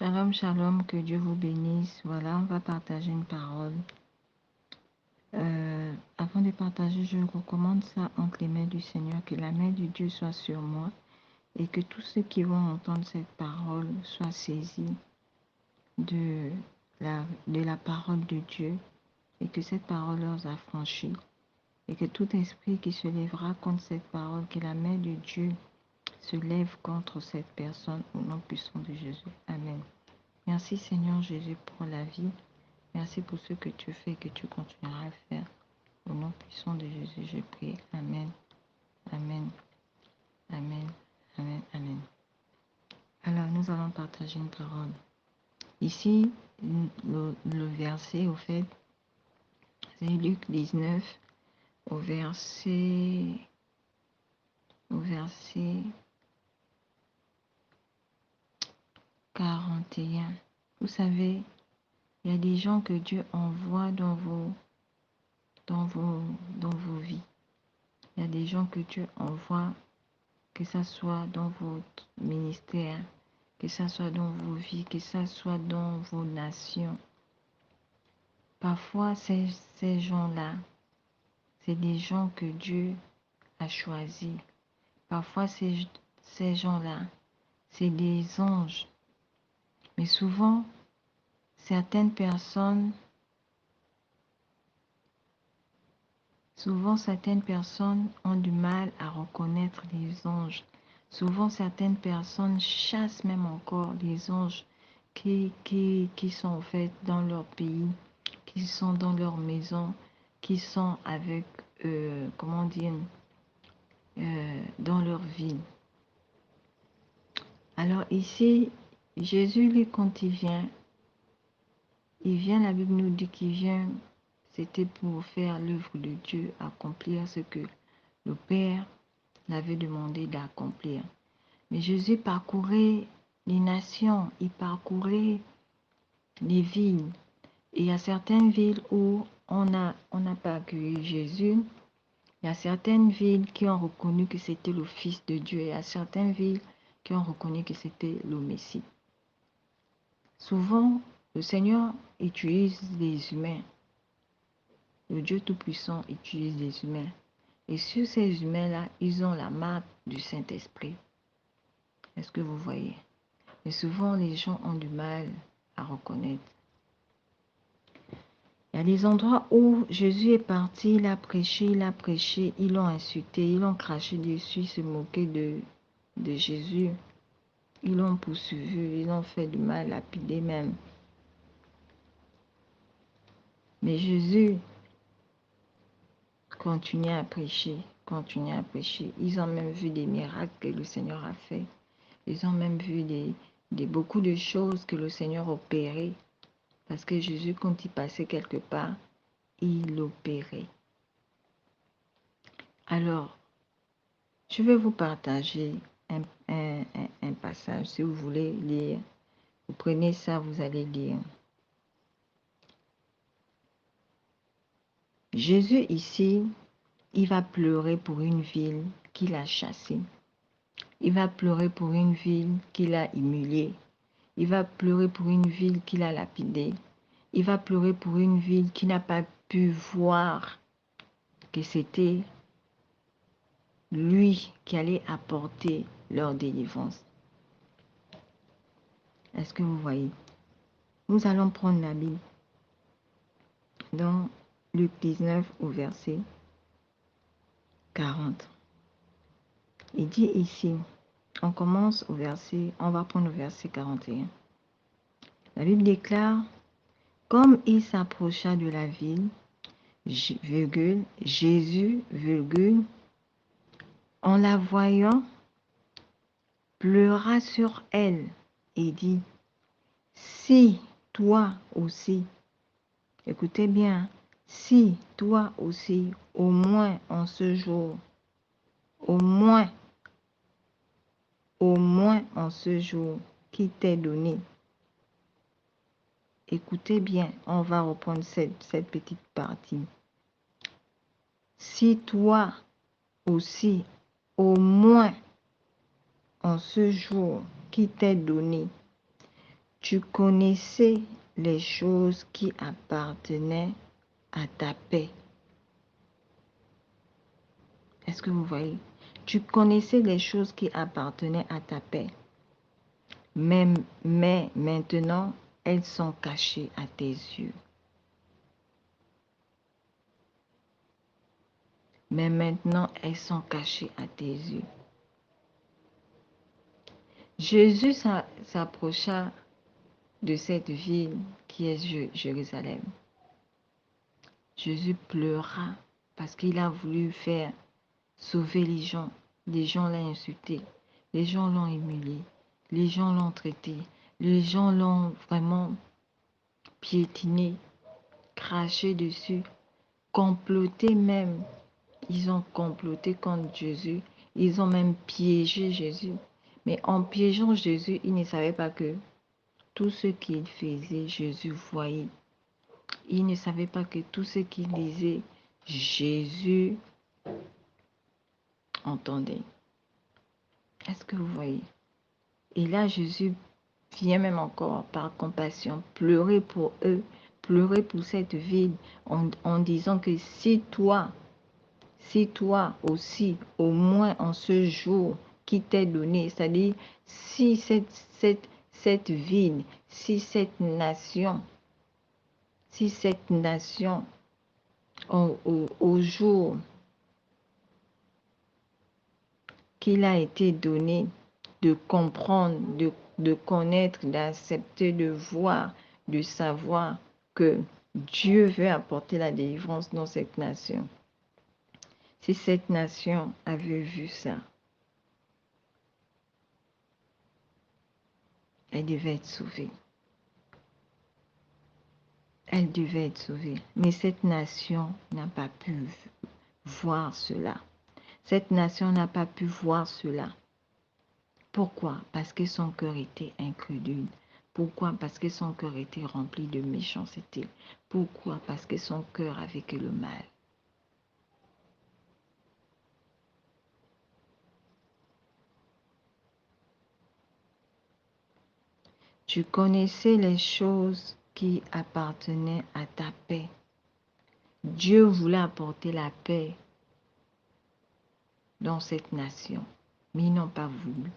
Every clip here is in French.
Shalom, shalom, que Dieu vous bénisse. Voilà, on va partager une parole. Avant de partager, je recommande ça entre les mains du Seigneur, que la main de Dieu soit sur moi et que tous ceux qui vont entendre cette parole soient saisis de la parole de Dieu et que cette parole leur affranchit et que tout esprit qui se lèvera contre cette parole, que la main de Dieu se lève contre cette personne au nom puissant de Jésus. Amen. Merci Seigneur Jésus pour la vie. Merci pour ce que tu fais et que tu continueras à faire. Au nom puissant de Jésus, je prie. Amen. Amen. Amen. Amen. Amen. Alors, nous allons partager une parole. Ici, le verset, au fait, c'est Luc 19, au verset 41. Vous savez, il y a des gens que Dieu envoie dans vos vies. Il y a des gens que Dieu envoie, que ce soit dans votre ministère, que ce soit dans vos vies, que ce soit dans vos nations. Parfois, ces gens-là, c'est des gens que Dieu a choisis. Parfois, ces gens-là, c'est des anges. Mais souvent, certaines personnes ont du mal à reconnaître les anges. Souvent, certaines personnes chassent même encore les anges qui sont en fait dans leur pays, qui sont dans leur maison, qui sont avec, dans leur ville. Alors ici, Jésus, lui, quand il vient, la Bible nous dit qu'il vient, c'était pour faire l'œuvre de Dieu, accomplir ce que le Père l'avait demandé d'accomplir. Mais Jésus parcourait les nations, il parcourait les villes. Et il y a certaines villes où on n'a pas accueilli Jésus. Il y a certaines villes qui ont reconnu que c'était le Fils de Dieu. Et il y a certaines villes qui ont reconnu que c'était le Messie. Souvent, le Seigneur utilise les humains. Le Dieu Tout-Puissant utilise les humains. Et sur ces humains-là, ils ont la marque du Saint-Esprit. Est-ce que vous voyez? Mais souvent, les gens ont du mal à reconnaître. Il y a des endroits où Jésus est parti, il a prêché, ils l'ont insulté, ils l'ont craché dessus, ils se moquaient de Jésus. Ils l'ont poursuivi, ils l'ont fait du mal, lapidé même. Mais Jésus continuait à prêcher. Ils ont même vu des miracles que le Seigneur a fait. Ils ont même vu beaucoup de choses que le Seigneur opérait. Parce que Jésus, quand il passait quelque part, il opérait. Alors, je vais vous partager un passage. Si vous voulez lire, vous prenez ça, vous allez lire. Jésus ici, il va pleurer pour une ville qu'il a chassée. Il va pleurer pour une ville qu'il a humiliée. Il va pleurer pour une ville qu'il a lapidée. Il va pleurer pour une ville qui n'a pas pu voir que c'était lui qui allait apporter leur délivrance. Est-ce que vous voyez? Nous allons prendre la Bible dans Luc 19 au verset 40. Il dit ici, on va prendre le verset 41. La Bible déclare, comme il s'approcha de la ville, Jésus, en la voyant, pleura sur elle et dit, si toi aussi, écoutez bien, si toi aussi, au moins en ce jour, au moins en ce jour qui t'est donné. Écoutez bien, on va reprendre cette petite partie. Si toi aussi, au moins en ce jour qui t'est donné, Tu connaissais les choses qui appartenaient à ta paix. Est-ce que vous voyez? Tu connaissais les choses qui appartenaient à ta paix. Mais maintenant, elles sont cachées à tes yeux. Mais maintenant, elles sont cachées à tes yeux. Jésus s'approcha de cette ville qui est Jérusalem. Jésus pleura parce qu'il a voulu faire sauver les gens. Les gens l'ont insulté, les gens l'ont humilié, les gens l'ont traité, les gens l'ont vraiment piétiné, craché dessus, comploté même. Ils ont comploté contre Jésus, ils ont même piégé Jésus. Mais en piégeant Jésus, ils ne savaient pas que tout ce qu'il faisait, Jésus voyait. Ils ne savaient pas que tout ce qu'il disait, Jésus entendait. Est-ce que vous voyez? Et là, Jésus vient même encore par compassion pleurer pour eux, pleurer pour cette ville, en disant que si toi aussi, au moins en ce jour qui t'est donné, c'est-à-dire si cette ville, si cette nation, au jour qu'il a été donné de comprendre, de connaître, d'accepter, de voir, de savoir que Dieu veut apporter la délivrance dans cette nation. Si cette nation avait vu ça, elle devait être sauvée. Elle devait être sauvée. Mais cette nation n'a pas pu voir cela. Cette nation n'a pas pu voir cela. Pourquoi? Parce que son cœur était incrédule. Pourquoi? Parce que son cœur était rempli de méchanceté. Pourquoi? Parce que son cœur avait que le mal. Tu connaissais les choses qui appartenaient à ta paix. Dieu voulait apporter la paix dans cette nation, mais ils n'ont pas voulu.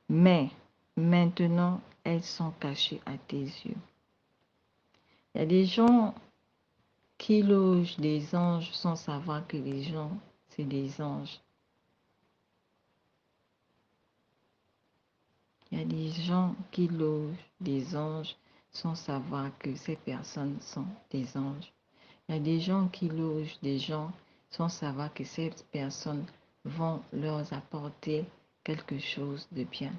Mais maintenant, elles sont cachées à tes yeux. Il y a des gens qui logent des anges sans savoir que les gens, c'est des anges. Il y a des gens qui logent des anges sans savoir que ces personnes sont des anges. Il y a des gens qui logent des gens sans savoir que ces personnes vont leur apporter quelque chose de bien.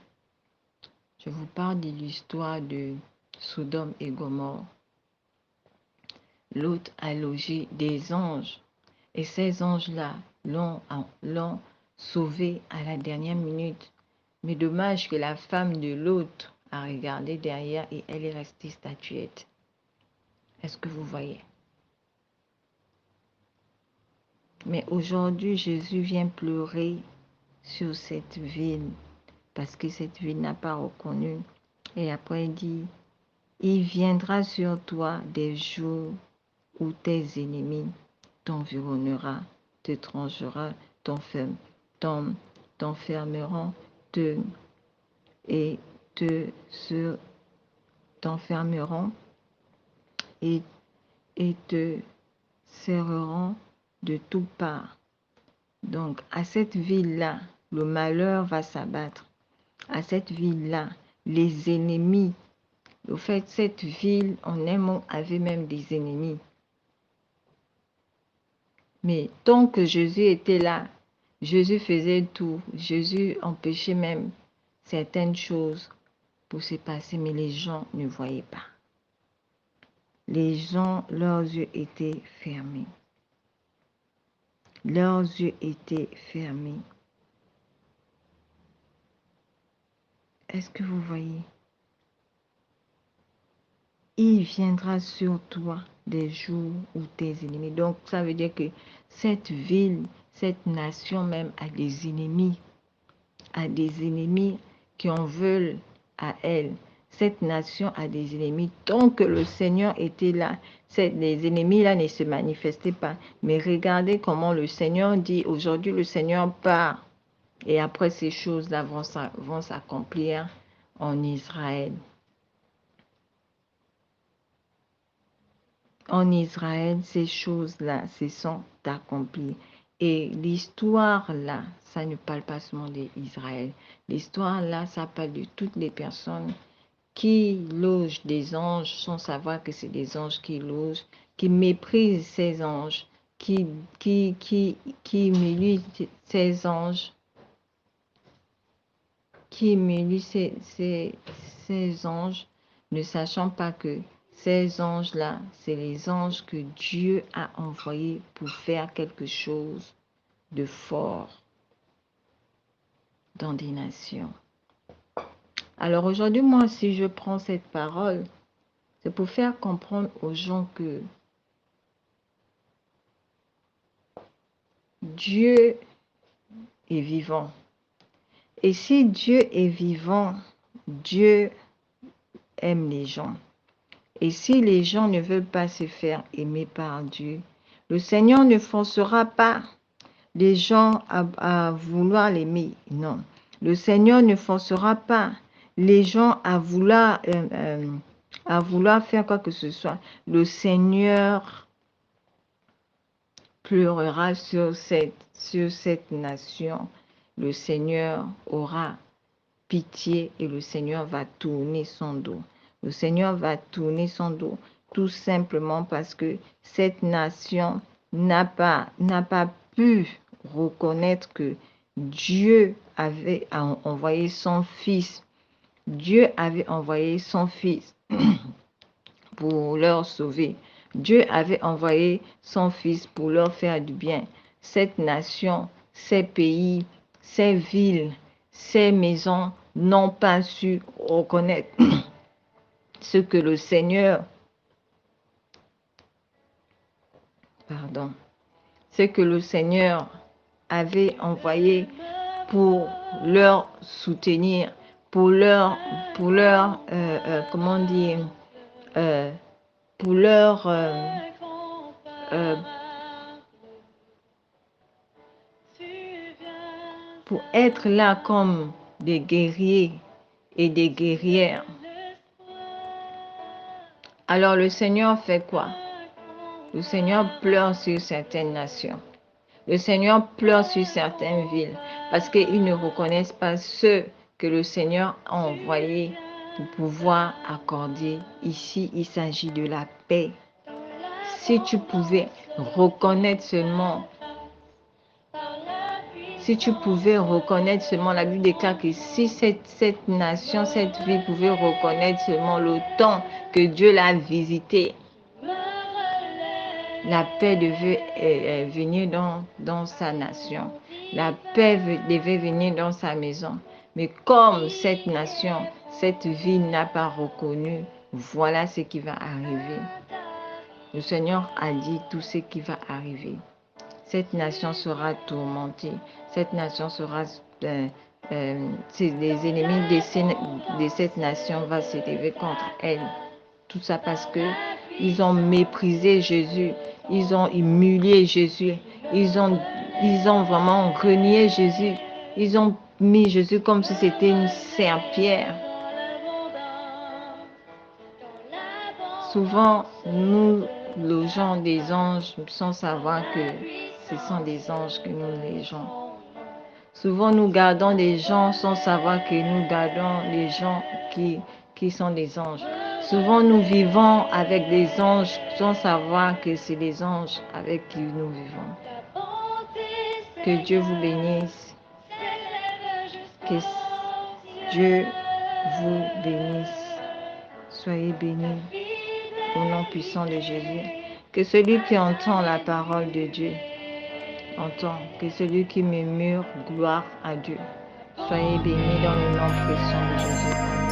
Je vous parle de l'histoire de Sodome et Gomorrhe. Lot a logé des anges et ces anges-là l'ont sauvé à la dernière minute. Mais dommage que la femme de Lot a regardé derrière et elle est restée statuette. Est-ce que vous voyez? Mais aujourd'hui, Jésus vient pleurer sur cette ville parce que cette ville n'a pas reconnu. Et après, il dit, il viendra sur toi des jours où tes ennemis t'environnera, te tranchera, t'enfermeront, t'enfermeront et te serreront de toutes parts. Donc, à cette ville-là, le malheur va s'abattre. À cette ville-là, les ennemis. Au fait, cette ville, en un mot, avait même des ennemis. Mais tant que Jésus était là, Jésus faisait tout. Jésus empêchait même certaines choses pour se passer, mais les gens ne voyaient pas. Les gens, leurs yeux étaient fermés. Leurs yeux étaient fermés. Est-ce que vous voyez? Il viendra sur toi des jours où tes ennemis. Donc, ça veut dire que cette ville, cette nation même a des ennemis qui en veulent à elle. Cette nation a des ennemis. Tant que le Seigneur était là, les ennemis-là ne se manifestaient pas. Mais regardez comment le Seigneur dit, aujourd'hui le Seigneur part. Et après ces choses-là vont s'accomplir en Israël. En Israël, ces choses-là se sont accomplies. Et l'histoire là, ça ne parle pas seulement d'Israël. L'histoire là, ça parle de toutes les personnes qui logent des anges sans savoir que c'est des anges qui logent, qui méprisent ces anges, qui humilient ces anges, qui humilient ces anges, ne sachant pas que ces anges-là, c'est les anges que Dieu a envoyés pour faire quelque chose de fort dans des nations. Alors aujourd'hui, moi, si je prends cette parole, c'est pour faire comprendre aux gens que Dieu est vivant. Et si Dieu est vivant, Dieu aime les gens. Et si les gens ne veulent pas se faire aimer par Dieu, le Seigneur ne forcera pas les gens à vouloir l'aimer. Non. Le Seigneur ne forcera pas les gens à vouloir faire quoi que ce soit. Le Seigneur pleurera sur cette nation. Le Seigneur aura pitié et le Seigneur va tourner son dos. Le Seigneur va tourner son dos tout simplement parce que cette nation n'a pas pu reconnaître que Dieu avait envoyé son Fils. Dieu avait envoyé son Fils pour leur sauver. Dieu avait envoyé son Fils pour leur faire du bien. Cette nation, ces pays, ces villes, ces maisons n'ont pas su reconnaître ce que le Seigneur, avait envoyé pour leur soutenir, pour leur pour être là comme des guerriers et des guerrières. Alors le Seigneur fait quoi? Le Seigneur pleure sur certaines nations. Le Seigneur pleure sur certaines villes parce qu'ils ne reconnaissent pas ceux que le Seigneur a envoyés pour pouvoir accorder. Ici, il s'agit de la paix. Si tu pouvais reconnaître seulement, la Bible déclare que si cette nation, cette ville pouvait reconnaître seulement le temps que Dieu l'a visité, la paix devait venir dans sa nation. La paix devait venir dans sa maison. Mais comme cette nation, cette ville n'a pas reconnu, voilà ce qui va arriver. Le Seigneur a dit tout ce qui va arriver. Cette nation sera tourmentée. Cette nation sera... les ennemis de cette nation vont se lever contre elle. Tout ça parce que ils ont méprisé Jésus. Ils ont humilié Jésus. Ils ont vraiment renié Jésus. Ils ont mis Jésus comme si c'était une serpillère. Souvent, nous logeons des anges sans savoir que ce sont des anges que nous logeons. Souvent, nous gardons des gens sans savoir que nous gardons des gens qui sont des anges. Souvent, nous vivons avec des anges sans savoir que c'est des anges avec qui nous vivons. Que Dieu vous bénisse. Que Dieu vous bénisse. Soyez bénis au nom puissant de Jésus. Que celui qui entend la parole de Dieu entend. Que celui qui murmure gloire à Dieu. Soyez bénis dans le nom puissant de Jésus.